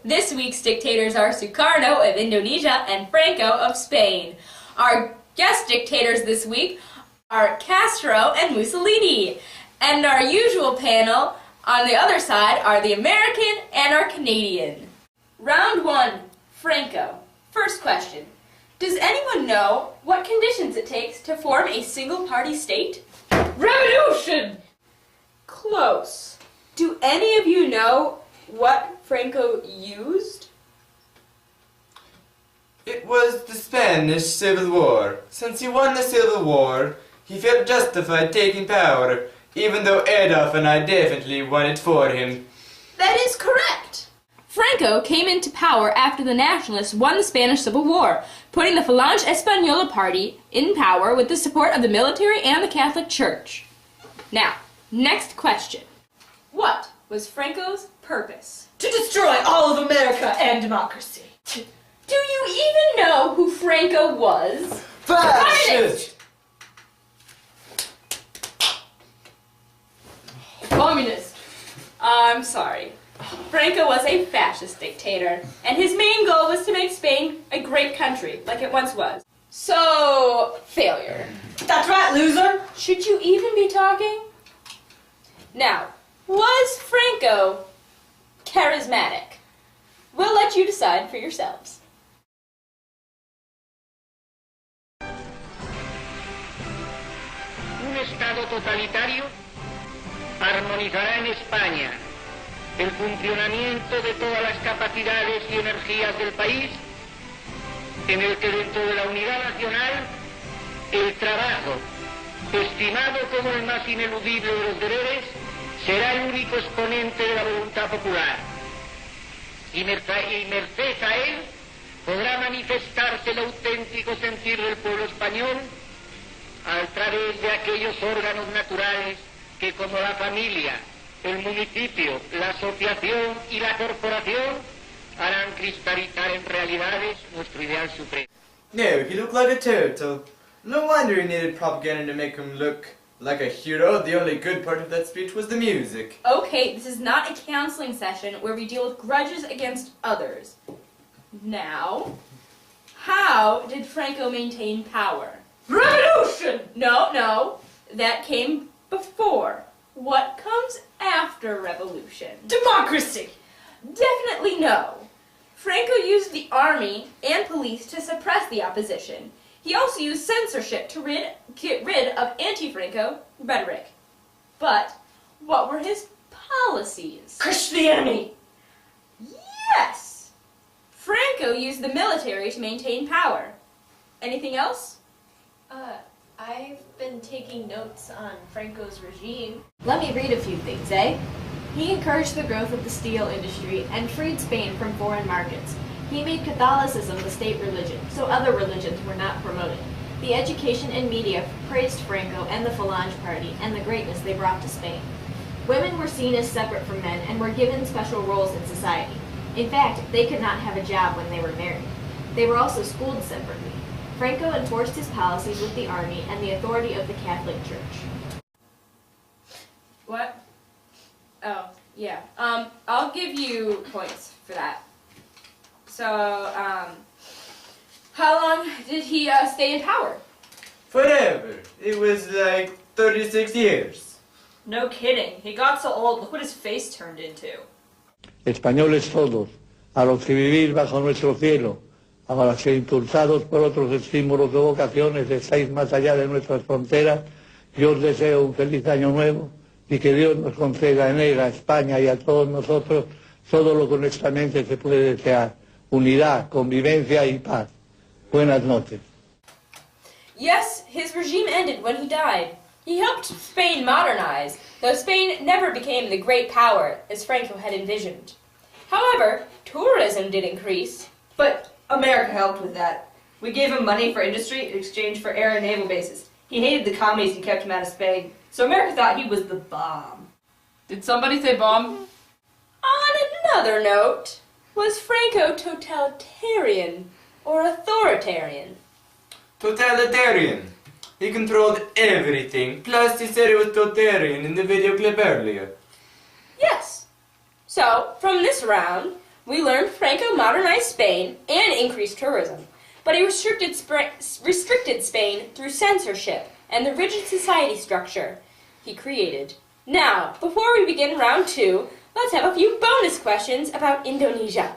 This week's dictators are Sukarno of Indonesia and Franco of Spain. Our guest dictators this week are Castro and Mussolini. And our usual panel on the other side are the American and our Canadian. Round 1, Franco. First question. Does anyone know what conditions it takes to form a single-party state? Revolution! Close. Do any of you know what Franco used? It was the Spanish Civil War. Since he won the Civil War, he felt justified taking power, even though Adolf and I definitely won it for him. That is correct. Franco came into power after the Nationalists won the Spanish Civil War, putting the Falange Española party in power with the support of the military and the Catholic Church. Now, next question. What was Franco's purpose? To destroy all of America and democracy. Do you even know who Franco was? Fascist! Communist. I'm sorry. Franco was a fascist dictator, and his main goal was to make Spain a great country, like it once was. So, failure. That's right, loser! Should you even be talking? Now, was Franco charismatic? We'll let you decide for yourselves. Un Estado totalitario armonizará en España el funcionamiento de todas las capacidades y energías del país, en el que dentro de la unidad nacional el trabajo, estimado como el más ineludible de los deberes, será el único exponente de la voluntad popular. Y merced a él podrá manifestarse el auténtico sentir del pueblo español a través de aquellos órganos naturales que, como la familia, el municipio, la asociación y la corporación, harán cristalizar en realidades nuestro ideal supremo. No, he looked like a turtle. No wonder he needed propaganda to make him look like a hero. The only good part of that speech was the music. Okay, this is not a counseling session where we deal with grudges against others. Now, how did Franco maintain power? Revolution! No, that came before. What comes after revolution? Democracy! Definitely no. Franco used the army and police to suppress the opposition. He also used censorship to get rid of anti-Franco rhetoric. But what were his policies? Christianity! Yes! Franco used the military to maintain power. Anything else? I've been taking notes on Franco's regime. Let me read a few things, eh? He encouraged the growth of the steel industry and freed Spain from foreign markets. He made Catholicism the state religion, so other religions were not promoted. The education and media praised Franco and the Falange Party and the greatness they brought to Spain. Women were seen as separate from men and were given special roles in society. In fact, they could not have a job when they were married. They were also schooled separately. Franco enforced his policies with the army and the authority of the Catholic Church. What? Oh, yeah. I'll give you points for that. So, how long did he stay in power? Forever. It was like 36 years. No kidding. He got so old, look what his face turned into. Españoles todos, a los que vivís bajo nuestro cielo, a los que impulsados por otros estímulos de vocaciones estáis más allá de nuestras fronteras, yo os deseo un feliz año nuevo y que Dios nos conceda en él, a España y a todos nosotros, todo lo que honestamente se puede desear, unidad, convivencia y paz. Buenas noches. Yes, his regime ended when he died. He helped Spain modernize, though Spain never became the great power as Franco had envisioned. However, tourism did increase. But America helped with that. We gave him money for industry in exchange for air and naval bases. He hated the commies and kept him out of Spain. So America thought he was the bomb. Did somebody say bomb? On another note, was Franco totalitarian or authoritarian? Totalitarian. He controlled everything. Plus, he said he was totalitarian in the video clip earlier. Yes. So, from this round, we learned Franco modernized Spain and increased tourism, but he restricted Spain through censorship and the rigid society structure he created. Now, before we begin round 2, let's have a few bonus questions about Indonesia.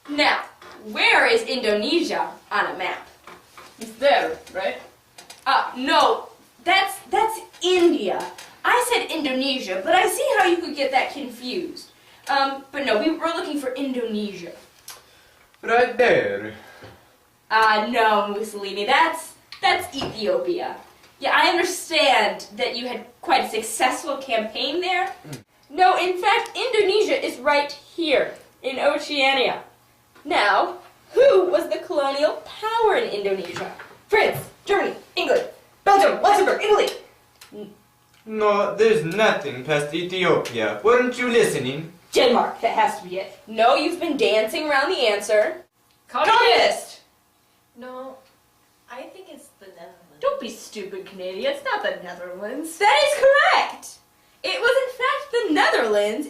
Now, where is Indonesia on a map? It's there, right? No, that's India. I said Indonesia, but I see how you could get that confused. But no, we were looking for Indonesia. Right there. No, Mussolini, that's Ethiopia. Yeah, I understand that you had quite a successful campaign there. No, in fact, Indonesia is right here, in Oceania. Now, who was the colonial power in Indonesia? France, Germany, England, Belgium, Luxembourg, Italy. No, there's nothing past Ethiopia. Weren't you listening? Denmark, that has to be it. No, you've been dancing around the answer. Communist! No, I think it's the Netherlands. Don't be stupid, Canadian. It's not the Netherlands. That is correct! It was in fact the Netherlands,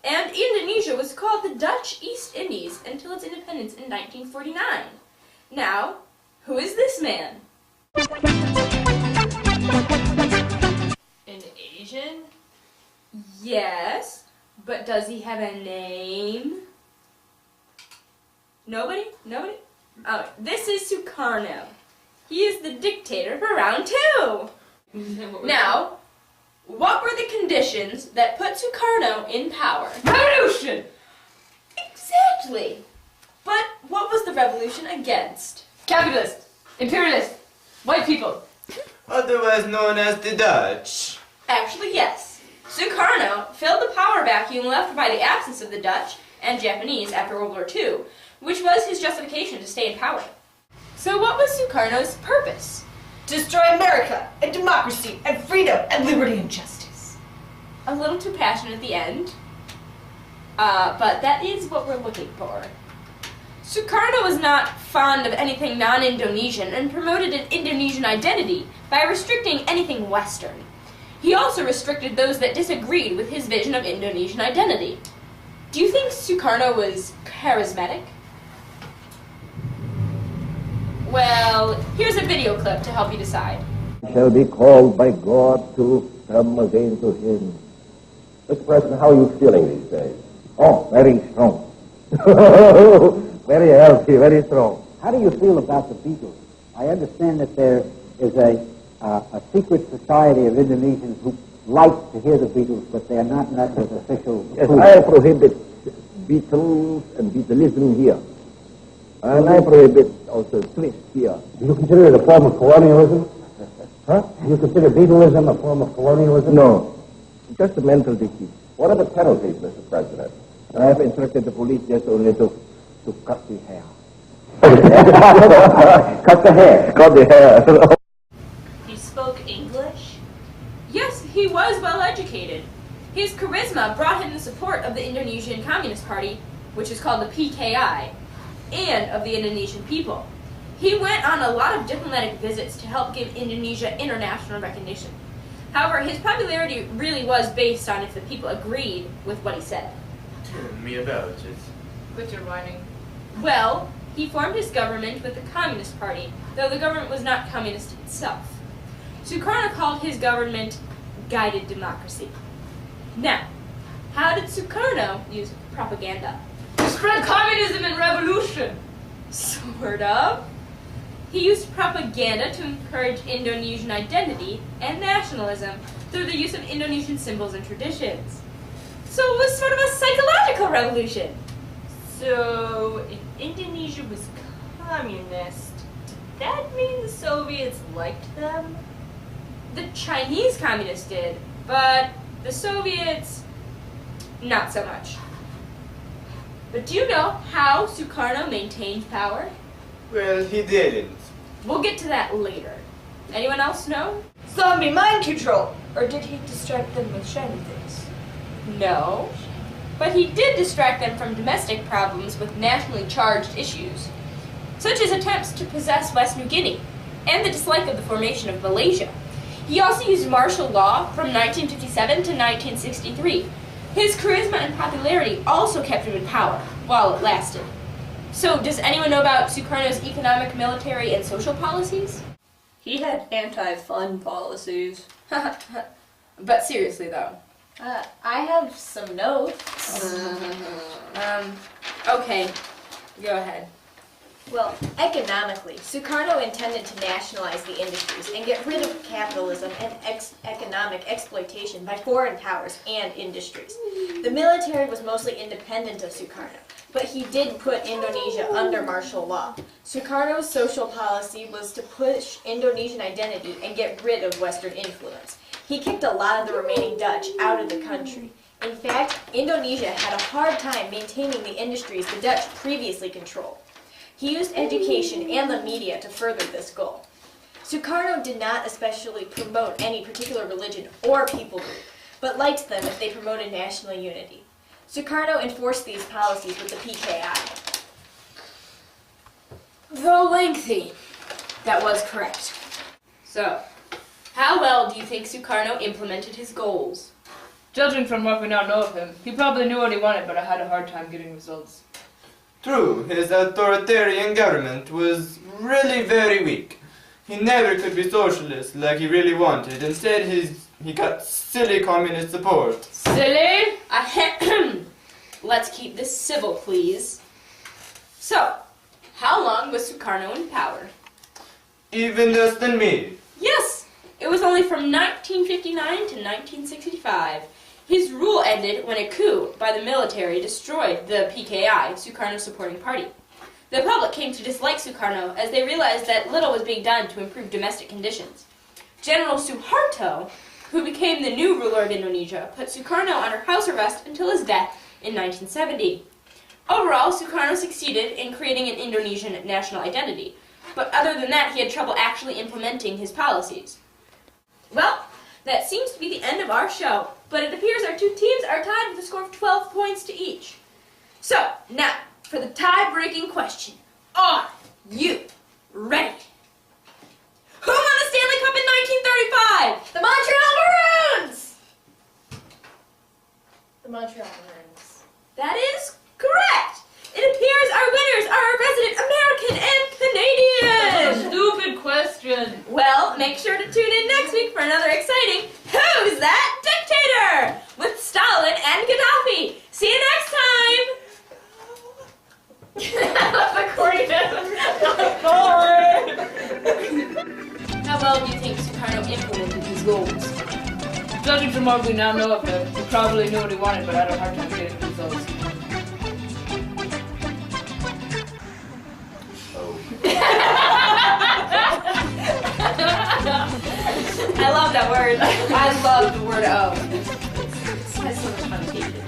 and Indonesia was called the Dutch East Indies until its independence in 1949. Now, who is this man? An Asian? Yes, but does he have a name? Nobody? Nobody? Oh, this is Sukarno. He is the dictator for round 2. Now, what were the conditions that put Sukarno in power? Revolution! Exactly. But what was the revolution against? Capitalist, imperialist, white people. Otherwise known as the Dutch. Actually, yes. Sukarno filled the power vacuum left by the absence of the Dutch and Japanese after World War II, which was his justification to stay in power. So what was Sukarno's purpose? Destroy America and democracy and freedom and liberty and justice. A little too passionate at the end. But that is what we're looking for. Sukarno was not fond of anything non-Indonesian and promoted an Indonesian identity by restricting anything Western. He also restricted those that disagreed with his vision of Indonesian identity. Do you think Sukarno was charismatic? Well, here's a video clip to help you decide. Shall be called by God to come again to him. Mr. President, how are you feeling these days? Oh, very strong. Very healthy, very strong. How do you feel about the Beatles? I understand that there is a secret society of Indonesians who like to hear the Beatles, but they are not met with official Yes, proof. I prohibit Beatles and Beatlism here. And I prohibit also twist here. Do you consider it a form of colonialism? Huh? Do you consider Beatlism a form of colonialism? No, just a mental disease. What are the penalties, Mr. President? I have instructed the police just only to cut the hair. Cut the hair. Cut the hair. He spoke English? Yes, he was well educated. His charisma brought him the support of the Indonesian Communist Party, which is called the PKI, and of the Indonesian people. He went on a lot of diplomatic visits to help give Indonesia international recognition. However, his popularity really was based on if the people agreed with what he said. Tell me about it. Quit your whining. Well, he formed his government with the Communist Party, though the government was not communist itself. Sukarno called his government guided democracy. Now, how did Sukarno use propaganda? To spread communism and revolution. Sort of. He used propaganda to encourage Indonesian identity and nationalism through the use of Indonesian symbols and traditions. So it was sort of a psychological revolution. So, if Indonesia was communist, did that mean the Soviets liked them? The Chinese communists did, but the Soviets, not so much. But do you know how Sukarno maintained power? Well, he didn't. We'll get to that later. Anyone else know? Zombie mind control! Or did he distract them with shiny things? No. But he did distract them from domestic problems with nationally charged issues, such as attempts to possess West New Guinea and the dislike of the formation of Malaysia. He also used martial law from 1957 to 1963, His charisma and popularity also kept him in power while it lasted. So, does anyone know about Sukarno's economic, military, and social policies? He had anti-fun policies. But seriously, though. I have some notes. Okay, go ahead. Well, economically, Sukarno intended to nationalize the industries and get rid of capitalism and economic exploitation by foreign powers and industries. The military was mostly independent of Sukarno, but he did put Indonesia under martial law. Sukarno's social policy was to push Indonesian identity and get rid of Western influence. He kicked a lot of the remaining Dutch out of the country. In fact, Indonesia had a hard time maintaining the industries the Dutch previously controlled. He used education and the media to further this goal. Sukarno did not especially promote any particular religion or people group, but liked them if they promoted national unity. Sukarno enforced these policies with the PKI. Though lengthy, that was correct. So, how well do you think Sukarno implemented his goals? Judging from what we now know of him, he probably knew what he wanted, but I had a hard time getting results. True, his authoritarian government was really very weak. He never could be socialist like he really wanted. Instead, he got silly communist support. Silly? Let's keep this civil, please. So, how long was Sukarno in power? Even less than me. Yes, it was only from 1959 to 1965. His rule ended when a coup by the military destroyed the PKI, Sukarno's supporting party. The public came to dislike Sukarno as they realized that little was being done to improve domestic conditions. General Suharto, who became the new ruler of Indonesia, put Sukarno under house arrest until his death in 1970. Overall, Sukarno succeeded in creating an Indonesian national identity, but other than that, he had trouble actually implementing his policies. Well, that seems to be the end of our show, but it appears our two teams are tied with a score of 12 points to each. So, now, for the tie-breaking question. Are you ready? Who won the Stanley Cup in 1935? The Montreal Maroons! The Montreal Maroons. That is correct! It appears our winners are a resident American and Canadian! Stupid question. Well, make sure to tune in next week for another exciting Who's That Dictator? With Stalin and Gaddafi. See you next time! How well do you think Sukarno implemented his goals? Judging from what we now know of him, he probably knew what he wanted, but I had a hard time getting results. I love that word. I love the word "oh." It has so much connotation.